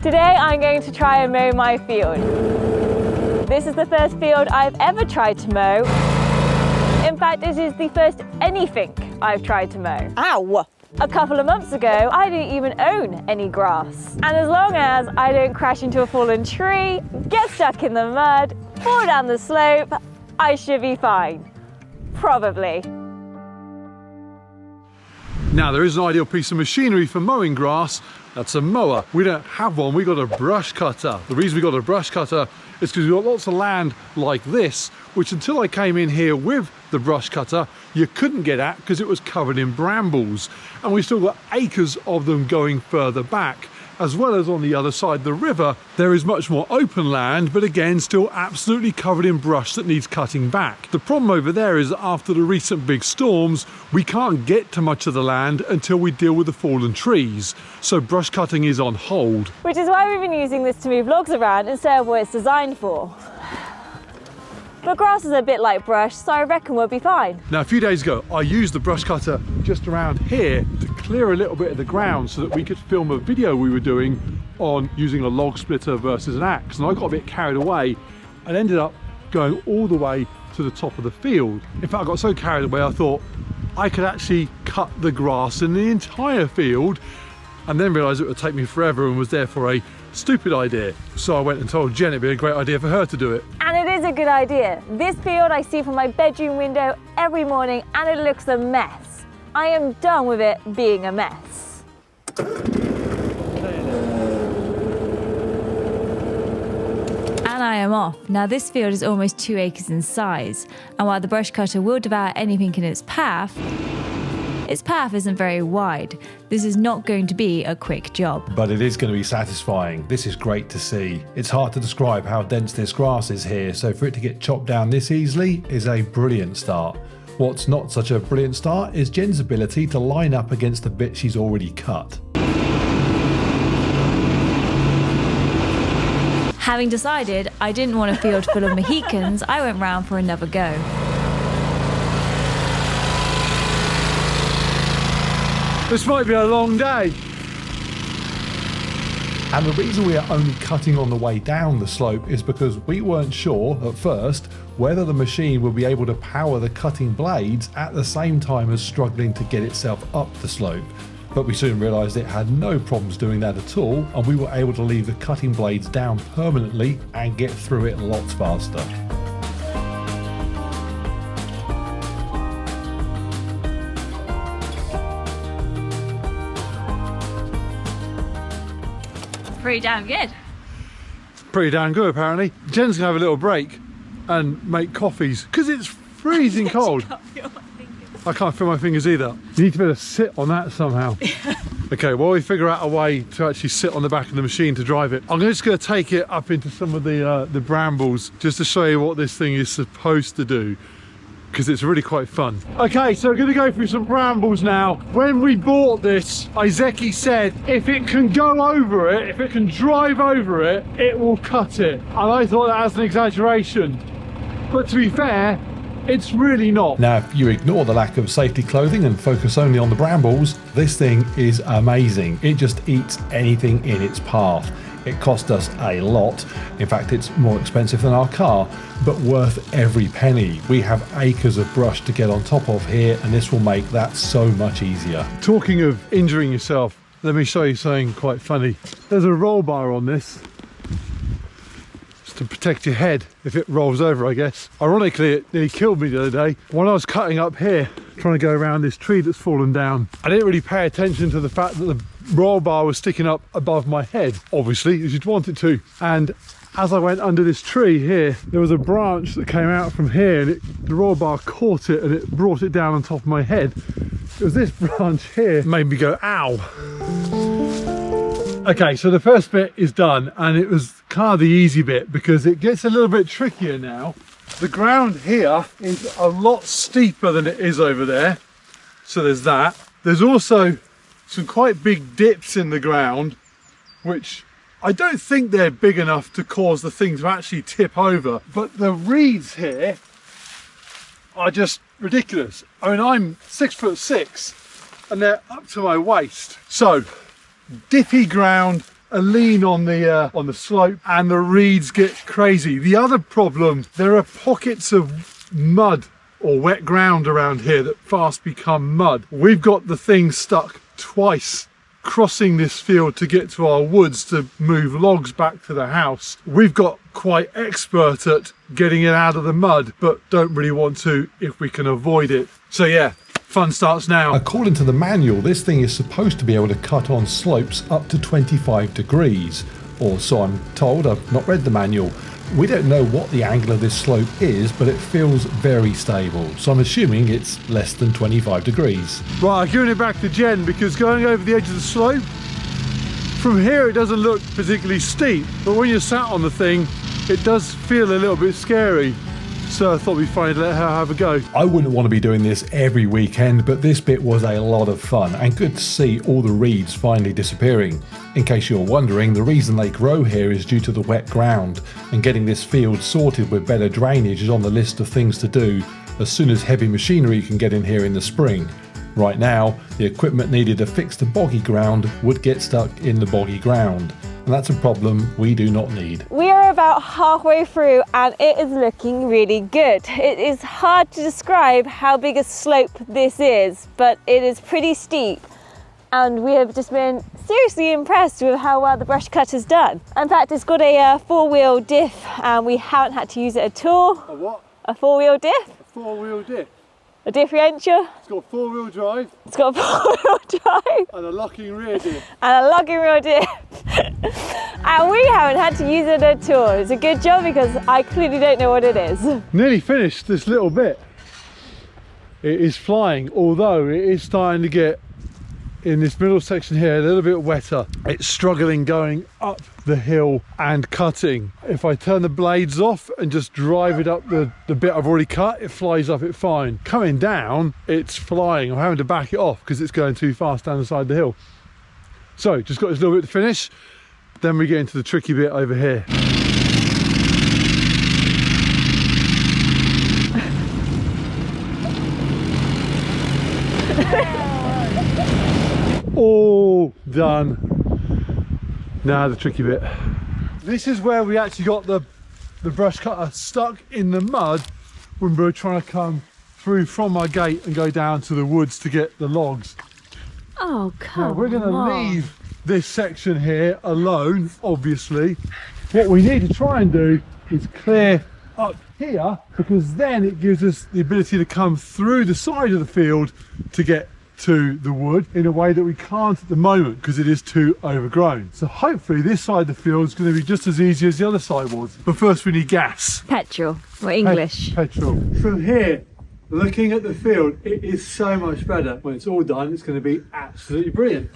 Today I'm going to try and mow my field. This is the first field I've ever tried to mow. In fact, this is the first anything I've tried to mow. Ow! A couple of months ago, I didn't even own any grass. And as long as I don't crash into a fallen tree, get stuck in the mud, fall down the slope, I should be fine. Probably. Now there is an ideal piece of machinery for mowing grass. That's a mower. We don't have one, we got a brush cutter. The reason we got a brush cutter is because we've got lots of land like this, which until I came in here with the brush cutter, you couldn't get at because it was covered in brambles. And we've still got acres of them going further back. As well as on the other side of the river, there is much more open land, but again, still absolutely covered in brush that needs cutting back. The problem over there is that after the recent big storms, we can't get to much of the land until we deal with the fallen trees. So brush cutting is on hold. Which is why we've been using this to move logs around instead of what it's designed for. But grass is a bit like brush, so I reckon we'll be fine. Now a few days ago, I used the brush cutter just around here to clear a little bit of the ground so that we could film a video we were doing on using a log splitter versus an axe. And I got a bit carried away and ended up going all the way to the top of the field. In fact, I got so carried away, I thought I could actually cut the grass in the entire field, and then realised it would take me forever and was therefore a stupid idea. So I went and told Jen it'd be a great idea for her to do it. And it is a good idea. This field I see from my bedroom window every morning and it looks a mess. I am done with it being a mess. And I am off. Now this field is almost 2 acres in size, and while the brush cutter will devour anything in its path isn't very wide. This is not going to be a quick job. But it is going to be satisfying. This is great to see. It's hard to describe how dense this grass is here, so for it to get chopped down this easily is a brilliant start. What's not such a brilliant start is Jen's ability to line up against the bit she's already cut. Having decided I didn't want a field full of Mohicans, I went round for another go. This might be a long day. And the reason we are only cutting on the way down the slope is because we weren't sure at first whether the machine would be able to power the cutting blades at the same time as struggling to get itself up the slope. But we soon realised it had no problems doing that at all, and we were able to leave the cutting blades down permanently and get through it lots faster. Pretty damn good. Pretty damn good, apparently. Jen's gonna have a little break and make coffees because it's freezing cold. I can't feel my fingers either. You need to be able to sit on that somehow. Okay, while we figure out a way to actually sit on the back of the machine to drive it, I'm just going to take it up into some of the brambles just to show you what this thing is supposed to do, because it's really quite fun. Okay, so we're going to go through some brambles now. When we bought this, Iseki said if it can go over it, if it can drive over it, it will cut it. And I thought that was an exaggeration. But to be fair, it's really not. Now, if you ignore the lack of safety clothing and focus only on the brambles, this thing is amazing. It just eats anything in its path. It cost us a lot. In fact, it's more expensive than our car, but worth every penny. We have acres of brush to get on top of here, and this will make that so much easier. Talking of injuring yourself, let me show you something quite funny. There's a roll bar on this. To protect your head if it rolls over, I guess. Ironically, it nearly killed me the other day when I was cutting up here, trying to go around this tree that's fallen down. I didn't really pay attention to the fact that the roll bar was sticking up above my head, obviously, as you'd want it to. And as I went under this tree here, there was a branch that came out from here, and the roll bar caught it and it brought it down on top of my head. It was this branch here made me go, ow. Okay, so the first bit is done, and it was kind of the easy bit because it gets a little bit trickier now. The ground here is a lot steeper than it is over there, so there's that. There's also some quite big dips in the ground, which I don't think they're big enough to cause the thing to actually tip over, but the reeds here are just ridiculous. I mean, I'm 6'6" and they're up to my waist. So dippy ground, a lean on the slope and the reeds get crazy. The other problem, there are pockets of mud or wet ground around here that fast become mud. We've got the thing stuck twice crossing this field to get to our woods to move logs back to the house. We've got quite expert at getting it out of the mud, but don't really want to if we can avoid it. So yeah, fun starts now. According to the manual, this thing is supposed to be able to cut on slopes up to 25 degrees, or so I'm told. I've not read the manual. We don't know what the angle of this slope is, but it feels very stable, so I'm assuming it's less than 25 degrees. Right, I'm giving it back to Jen because going over the edge of the slope, from here it doesn't look particularly steep, but when you're sat on the thing, it does feel a little bit scary. So I thought we'd find let her have a go. I wouldn't want to be doing this every weekend, but this bit was a lot of fun and good to see all the reeds finally disappearing. In case you're wondering, the reason they grow here is due to the wet ground, and getting this field sorted with better drainage is on the list of things to do as soon as heavy machinery can get in here in the spring. Right now, the equipment needed to fix the boggy ground would get stuck in the boggy ground, and that's a problem we do not need. We are about halfway through and it is looking really good. It is hard to describe how big a slope this is, but it is pretty steep. And we have just been seriously impressed with how well the brush cutter's done. In fact, it's got a four-wheel diff and we haven't had to use it at all. A what? A four-wheel diff. A four-wheel diff. A differential. It's got four-wheel drive. It's got a four-wheel drive. And a locking rear diff. And a locking rear diff. And we haven't had to use it at all. It's a good job because I clearly don't know what it is. Nearly finished this little bit. It is flying, although it is starting to get, in this middle section here, a little bit wetter. It's struggling going up the hill and cutting. If I turn the blades off and just drive it up the bit I've already cut, it flies up it fine. Coming down, it's flying. I'm having to back it off because it's going too fast down the side of the hill. So, just got this little bit to finish. Then we get into the tricky bit over here. All done. Now the tricky bit. This is where we actually got the brush cutter stuck in the mud when we were trying to come through from our gate and go down to the woods to get the logs. Oh, come on. Now we're going to leave this section here alone, obviously. What we need to try and do is clear up here, because then it gives us the ability to come through the side of the field to get to the wood in a way that we can't at the moment because it is too overgrown. So hopefully this side of the field is going to be just as easy as the other side was. But first we need gas. Petrol, or English. Petrol. From here, looking at the field, it is so much better. When it's all done, it's going to be absolutely brilliant.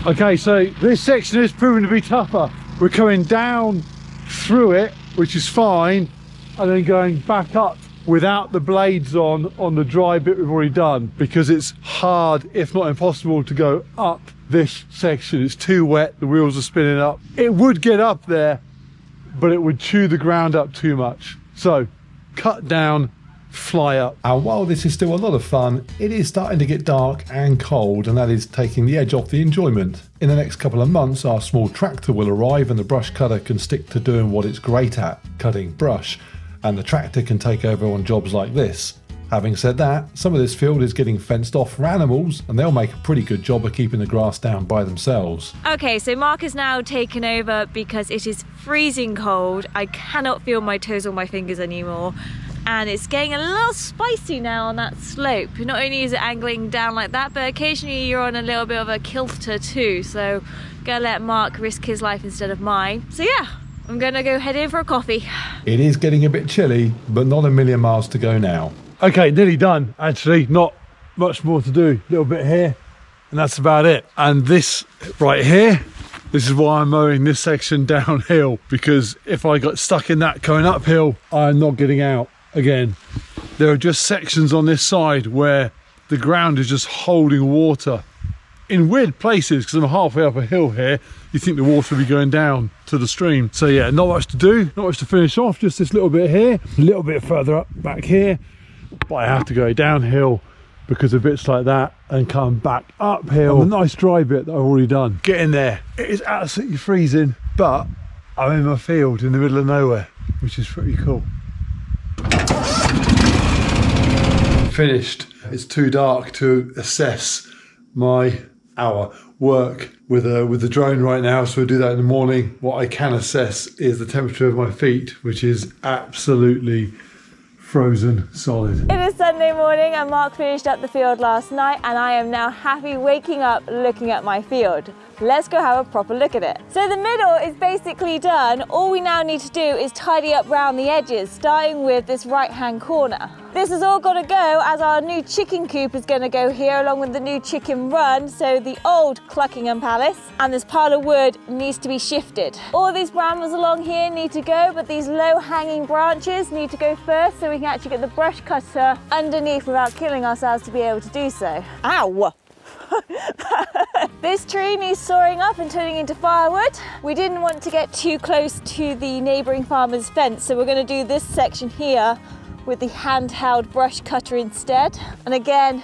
Okay, so this section is proving to be tougher. We're coming down through it, which is fine, and then going back up without the blades on the dry bit we've already done, because it's hard, if not impossible, to go up this section. It's too wet, the wheels are spinning up. It would get up there, but it would chew the ground up too much. So cut down, fly up. And while this is still a lot of fun, it is starting to get dark and cold, and that is taking the edge off the enjoyment. In the next couple of months, our small tractor will arrive and the brush cutter can stick to doing what it's great at, cutting brush, and the tractor can take over on jobs like this. Having said that, some of this field is getting fenced off for animals, and they'll make a pretty good job of keeping the grass down by themselves. Okay, so Mark has now taken over because it is freezing cold. I cannot feel my toes or my fingers anymore. And it's getting a little spicy now on that slope. Not only is it angling down like that, but occasionally you're on a little bit of a kilter too. So gonna let Mark risk his life instead of mine. So yeah, I'm gonna go head in for a coffee. It is getting a bit chilly, but not a million miles to go now. Okay, nearly done actually, not much more to do. A little bit here, and that's about it. And this right here, this is why I'm mowing this section downhill, because if I got stuck in that going uphill, I'm not getting out again. There are just sections on this side where the ground is just holding water in weird places, because I'm halfway up a hill here. You think the water will be going down to the stream. So yeah, not much to do, not much to finish off, just this little bit here, a little bit further up back here, but I have to go downhill because of bits like that and come back uphill. The nice dry bit that I've already done. Get in there. It is absolutely freezing, but I'm in my field in the middle of nowhere, which is pretty cool. Finished. It's too dark to assess our work with the drone right now, so we'll do that in the morning. What I can assess is the temperature of my feet, which is absolutely frozen solid. It is Sunday morning and Mark finished up the field last night and I am now happy waking up looking at my field. Let's go have a proper look at it. So the middle is basically done. All we now need to do is tidy up around the edges, starting with this right-hand corner. This has all got to go as our new chicken coop is going to go here along with the new chicken run. So the old Cluckingham Palace and this pile of wood needs to be shifted. All these brambles along here need to go, but these low-hanging branches need to go first so we can actually get the brush cutter underneath without killing ourselves to be able to do so. Ow! This tree needs sawing up and turning into firewood. We didn't want to get too close to the neighbouring farmer's fence, so we're going to do this section here with the handheld brush cutter instead. And again,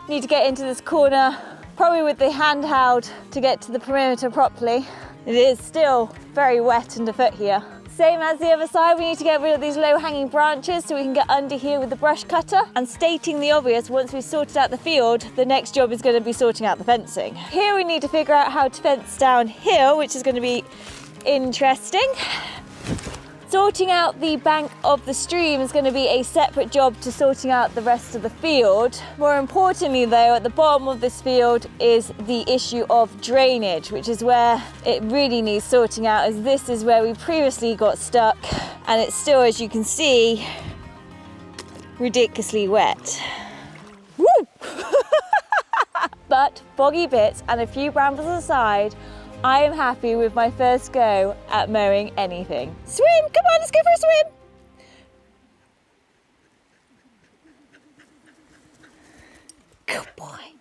need to get into this corner, probably with the handheld to get to the perimeter properly. It is still very wet underfoot here. Same as the other side, we need to get rid of these low-hanging branches so we can get under here with the brush cutter. And stating the obvious, once we've sorted out the field, the next job is going to be sorting out the fencing. Here we need to figure out how to fence downhill, which is going to be interesting. Sorting out the bank of the stream is going to be a separate job to sorting out the rest of the field. More importantly though, at the bottom of this field is the issue of drainage, which is where it really needs sorting out, as this is where we previously got stuck and it's still, as you can see, ridiculously wet. Woo! But boggy bits and a few brambles aside, I am happy with my first go at mowing anything. Swim! Come on, let's go for a swim! Good boy.